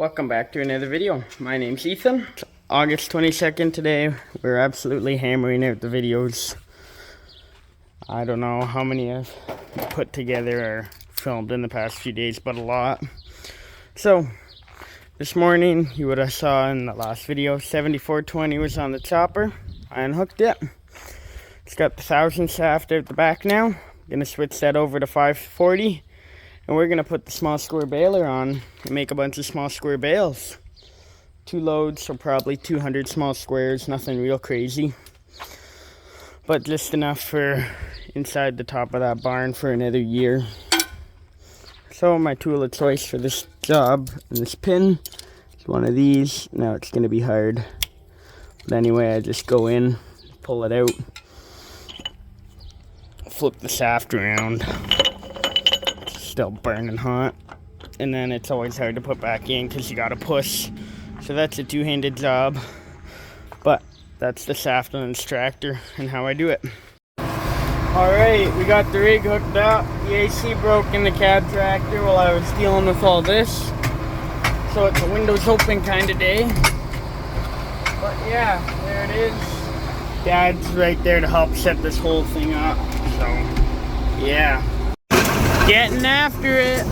Welcome back to another video. My name's Ethan. It's August 22nd today. We're absolutely hammering out the videos. I don't know how many I've put together or filmed in the past few days, but a lot. So, this morning, you would have saw in the last video, 7420 was on the chopper. I unhooked it. It's got the 1000 shaft out the back now. I'm gonna switch that over to 540. And we're gonna put the small square baler on and make a bunch of small square bales. 2 loads, so probably 200 small squares, nothing real crazy. But just enough for inside the top of that barn for another year. So my tool of choice for this job, and this pin, is one of these. Now it's gonna be hard. But anyway, I just go in, pull it out, flip the shaft around. Still burning hot, and then it's always hard to put back in because you gotta push, so that's a two-handed job, but that's the shaft on this tractor and how I do it. Alright, we got the rig hooked up. The AC broke in the cab tractor while I was dealing with all this, so it's a windows open kind of day. But yeah, there it is. Dad's right there to help set this whole thing up, so yeah. Getting after it.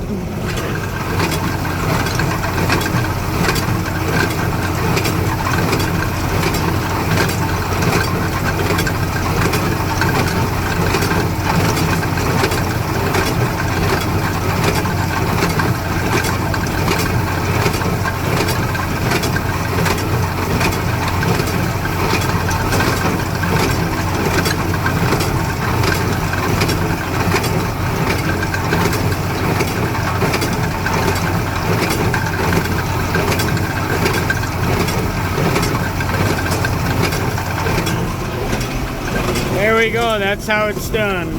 There we go, that's how it's done.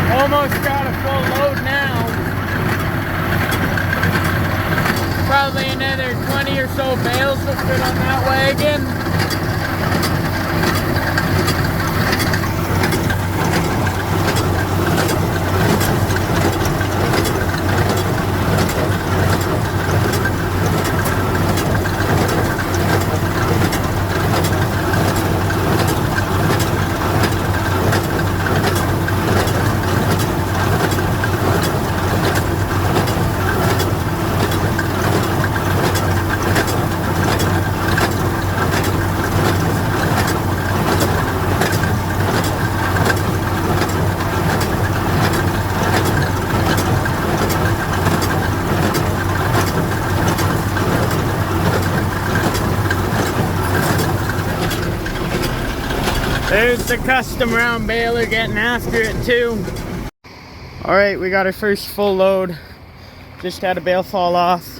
Almost got a full load now. Probably another 20 or so bales will fit on that wagon. There's the custom round baler getting after it too. Alright, we got our first full load. Just had a bale fall off.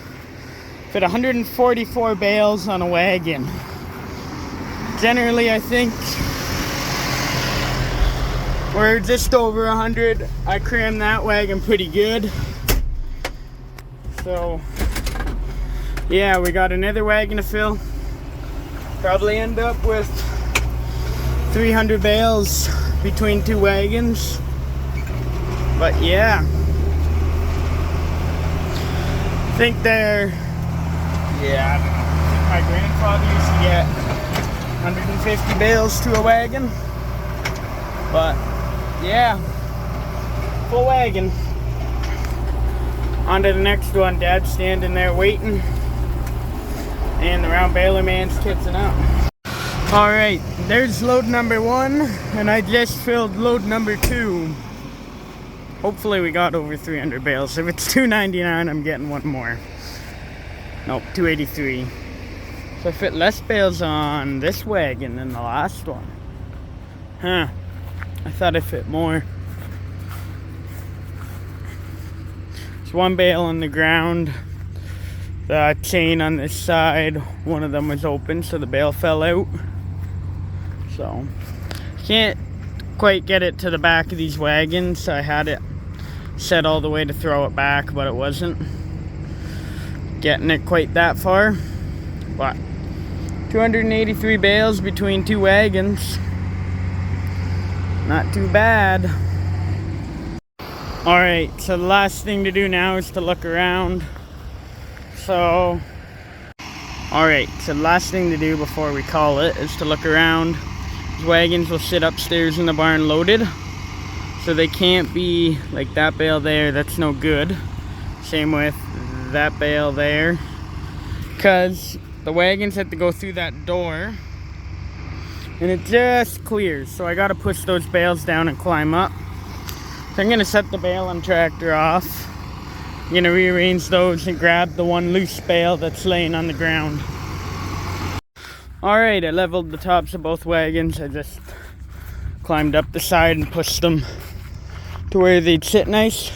Fit 144 bales on a wagon. Generally, I think we're just over 100. I crammed that wagon pretty good. So, yeah, we got another wagon to fill. Probably end up with 300 bales between 2 wagons. But yeah, I think they're, yeah, I don't know. My grandfather used to get 150 bales to a wagon. But yeah, full wagon. On to the next one. Dad's standing there waiting. And the round baler man's catching up. Alright, there's load number 1. And I just filled load number 2. Hopefully we got over 300 bales. If it's 299, I'm getting one more. Nope, 283. So I fit less bales on this wagon than the last one. Huh. I thought I fit more. There's one bale on the ground. The chain on this side, one of them was open, so the bale fell out. So, can't quite get it to the back of these wagons. I had it set all the way to throw it back, but it wasn't getting it quite that far. But 283 bales between 2 wagons. Not too bad. Alright, so the last thing to do now is to look around. So, alright, so the last thing to do before we call it is to look around. These wagons will sit upstairs in the barn loaded. So they can't be like that bale there, that's no good. Same with that bale there. Because the wagons have to go through that door. And it just clears. So I gotta push those bales down and climb up. So I'm gonna set the bale and tractor off. I'm gonna rearrange those and grab the one loose bale that's laying on the ground. Alright, I leveled the tops of both wagons. I just climbed up the side and pushed them to where they'd sit nice.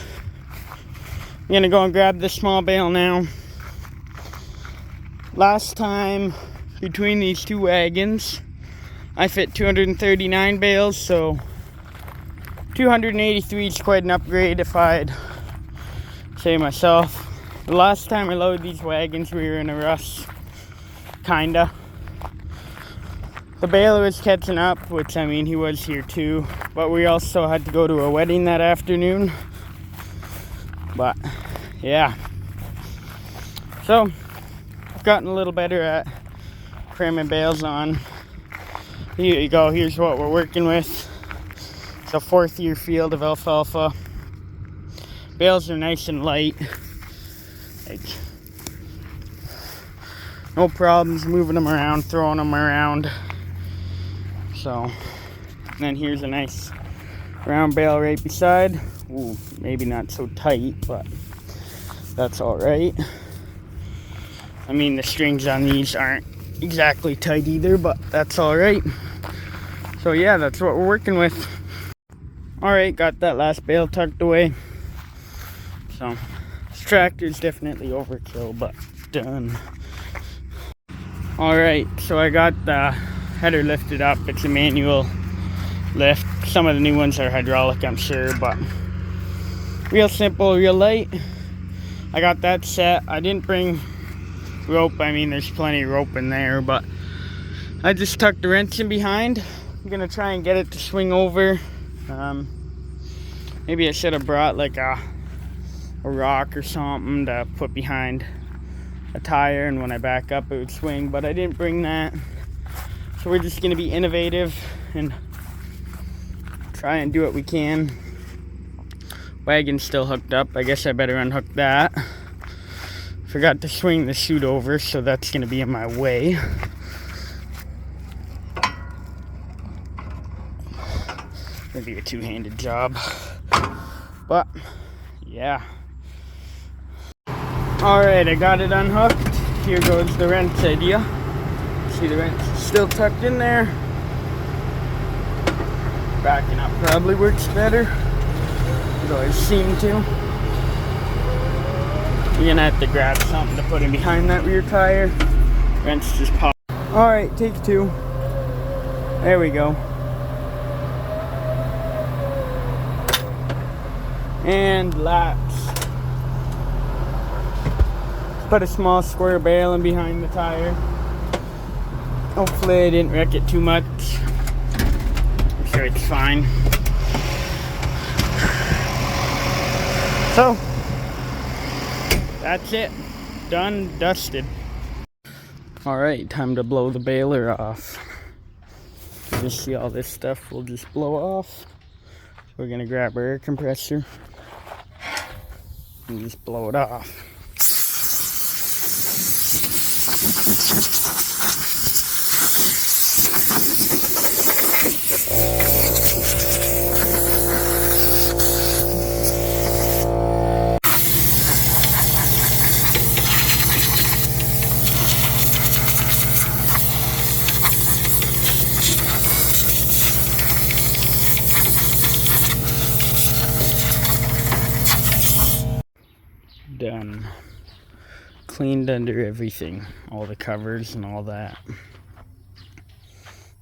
I'm gonna go and grab this small bale now. Last time, between these 2 wagons, I fit 239 bales, so 283 is quite an upgrade if I'd say myself. The last time I loaded these wagons, we were in a rush, kinda. The baler was catching up, which I mean, he was here too, but we also had to go to a wedding that afternoon. But yeah, so I've gotten a little better at cramming bales on. Here you go, here's what we're working with. It's a 4th year field of alfalfa. Bales are nice and light. Like, no problems moving them around, throwing them around. So, and then here's a nice round bale right beside. Ooh, maybe not so tight, but that's alright. I mean, the strings on these aren't exactly tight either, but that's alright. So yeah, that's what we're working with. Alright, got that last bale tucked away. So, this tractor's definitely overkill, but done. Alright, so I got the header lifted up. It's a manual lift. Some of the new ones are hydraulic, I'm sure, but real simple, real light. I got that set. I didn't bring rope. I mean, there's plenty of rope in there, but I just tucked the wrench in behind. I'm gonna try and get it to swing over. Maybe I should have brought like a rock or something to put behind a tire, and when I back up it would swing, but I didn't bring that. So we're just gonna be innovative and try and do what we can. Wagon's still hooked up. I guess I better unhook that. Forgot to swing the chute over, so that's gonna be in my way. Gonna be a 2-handed job, but yeah. Alright, I got it unhooked. Here goes the wrench idea. See, the wrench is still tucked in there. Backing up probably works better. It always seemed to. You're gonna have to grab something to put in behind that rear tire. Wrench just popped. Alright, take 2. There we go. And laps. Put a small square bale in behind the tire. Hopefully I didn't wreck it too much. I'm sure it's fine. So, that's it. Done, dusted. Alright, time to blow the baler off. You see all this stuff will just blow off. We're gonna grab our air compressor. and just blow it off. Done. Cleaned under everything, all the covers and all that.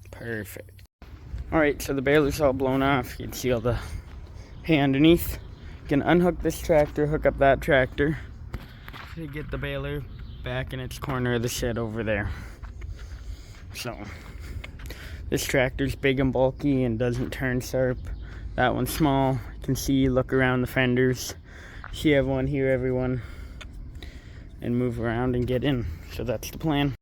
Perfect. Alright, so the baler's all blown off. You can see all the hay underneath. You can unhook this tractor, hook up that tractor to get the baler back in its corner of the shed over there. So, this tractor's big and bulky and doesn't turn sharp. That one's small. You can see, look around the fenders. See everyone, hear everyone, and move around and get in. So that's the plan.